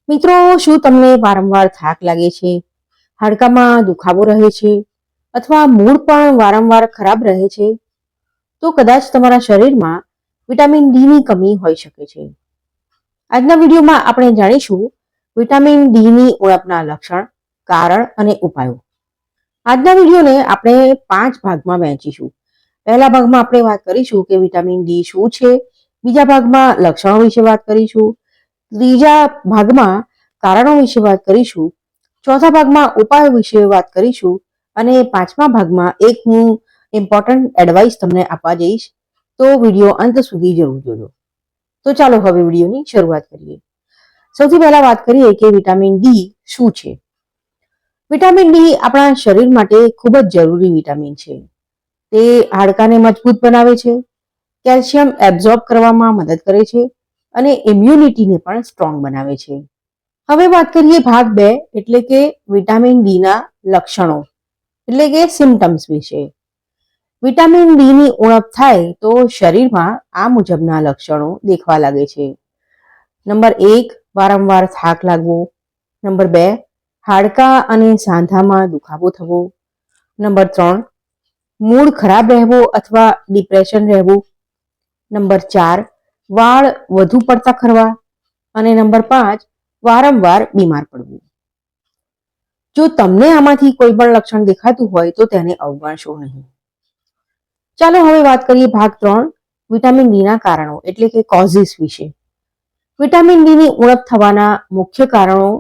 મિત્રો, શું તમને વારંવાર થાક લાગે છે, હાડકામાં દુખાવો રહે છે અથવા મૂડ પણ વારંવાર ખરાબ રહે છે? તો કદાચ તમારા શરીરમાં વિટામિન ડી ની કમી હોઈ શકે છે. આજના વિડીયોમાં આપણે જાણીશું વિટામિન ડી ની ઉણપના લક્ષણ, કારણ અને ઉપાયો. આજના વિડીયોને આપણે 5 ભાગમાં વહેંચીશું. પહેલા ભાગમાં આપણે વાત કરીશું કે વિટામિન ડી શું છે, બીજા ભાગમાં લક્ષણો વિશે વાત કરીશું, ત્રીજા ભાગમાં કારણો વિશે વાત કરીશું, ચોથા ભાગમાં ઉપાયો વિશે વાત કરીશું અને પાંચમા ભાગમાં એક હું ઇમ્પોર્ટન્ટ એડવાઇસ તમને આપવા જઈશ. તો વિડીયો અંત સુધી જરૂર જોજો. તો ચાલો હવે વિડીયોની શરૂઆત કરીએ. સૌથી પહેલા વાત કરીએ કે વિટામિન ડી શું છે. વિટામિન ડી આપણા શરીર માટે ખૂબ જ જરૂરી વિટામિન છે. તે હાડકાને મજબૂત બનાવે છે, કેલ્શિયમ એબ્ઝોર્બ કરવામાં મદદ કરે છે અને ઇમ્યુનિટીને પણ સ્ટ્રોંગ બનાવે છે. હવે વાત કરીએ ભાગ 2 એટલે કે વિટામિન ડી ના લક્ષણો એટલે કે સિમ્પટમ્સ વિશે. વિટામિન ડી ની ઉણપ થાય તો શરીરમાં આ મુજબના લક્ષણો દેખવા લાગે છે. નંબર 1, વારંવાર થાક લાગવો. નંબર 2, હાડકા અને સાંધામાં દુખાવો થવો. નંબર 3, મૂડ ખરાબ રહેવો અથવા ડિપ્રેશન રહેવું. નંબર 4, વાળ વધુ પડતા ખરવા. અને નંબર 5, વારંવાર બીમાર પડવું. જો તમને આમાંથી કોઈ પણ લક્ષણ દેખાતું હોય તો તેને અવગણશો નહીં. ચાલો હવે વાત કરીએ ભાગ 3, વિટામિન ડી ના કારણો એટલે કે કોઝિસ વિશે. વિટામિન ડી ની ઉણપ થવાના મુખ્ય કારણો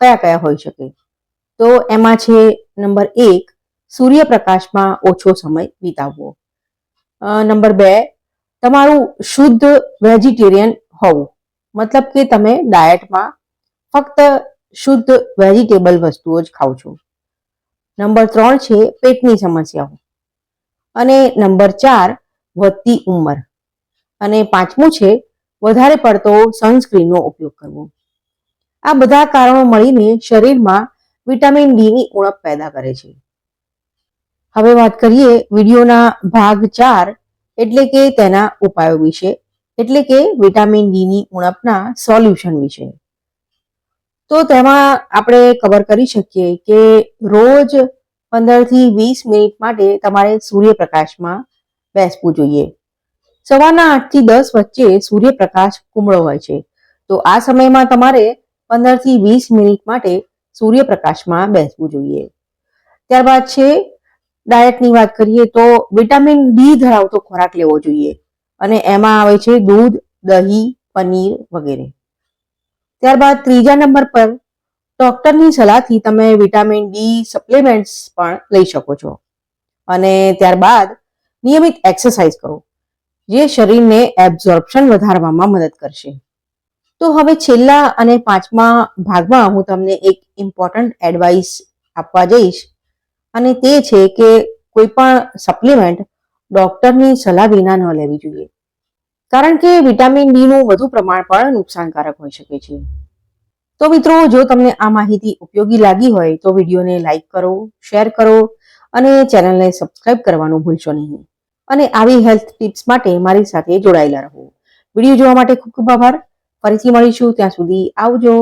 કયા કયા હોઈ શકે? તો એમાં છે નંબર 1, સૂર્યપ્રકાશમાં ઓછો સમય વિતાવવો. નંબર 2, તમારું શુદ્ધ વેજીટેરિયન હોવું, મતલબ કે તમે ડાયટમાં ફક્ત શુદ્ધ વેજીટેબલ વસ્તુઓ જ ખાઓ છો. નંબર 3 છે પેટની સમસ્યાઓ. અને નંબર 4, વધતી ઉંમર. અને પાંચમું છે વધારે પડતો સનસ્ક્રીનનો ઉપયોગ કરવો. આ બધા કારણો મળીને શરીરમાં વિટામિન ડી ની ઉણપ પેદા કરે છે. હવે વાત કરીએ વિડીયોના ભાગ 4 એટલે કે તેના ઉપાયો વિશે, એટલે કે વિટામિન ડી ની ઉણપના સોલ્યુશન વિશે. તો તેમાં આપણે કવર કરી શકીએ કે રોજ 15 થી 20 મિનિટ માટે તમારે સૂર્યપ્રકાશમાં બેસવું જોઈએ. સવારના 8 થી 10 વચ્ચે સૂર્યપ્રકાશ કુમળો હોય છે, તો આ સમયમાં તમારે 15 થી 20 મિનિટ માટે સૂર્યપ્રકાશમાં બેસવું જોઈએ. ત્યારબાદ છે ડાયટની વાત કરીએ તો વિટામિન ડી ધરાવતો ખોરાક લેવો જોઈએ અને એમાં આવે છે દૂધ, દહીં, પનીર વગેરે. ત્યારબાદ ત્રીજા નંબર પર ડોક્ટરની સલાહથી તમે વિટામિન ડી સપ્લિમેન્ટ્સ પણ લઈ શકો છો. અને ત્યારબાદ નિયમિત એક્સરસાઇઝ કરો, જે શરીરને એબ્ઝોર્પ્શન વધારવામાં મદદ કરશે. તો હવે છેલ્લા અને પાંચમા ભાગમાં હું તમને એક ઇમ્પોર્ટન્ટ એડવાઇસ આપવા જઈશ અને તે છે કે કોઈ પણ સપ્લિમેન્ટ ડોક્ટરની સલાહ વિના ન લેવી જોઈએ, કારણ કે વિટામિન ડી નું વધુ પ્રમાણ પણ નુકસાનકારક હોઈ શકે છે. તો મિત્રો, જો તમને આ માહિતી ઉપયોગી લાગી હોય તો વિડીયોને લાઈક કરો, શેર કરો અને ચેનલને સબસ્ક્રાઇબ કરવાનું ભૂલશો નહીં. અને આવી હેલ્થ ટિપ્સ માટે મારી સાથે જોડાયેલા રહો. વિડીયો જોવા માટે ખૂબ ખૂબ આભાર. ફરીથી મળીશું, ત્યાં સુધી આવજો.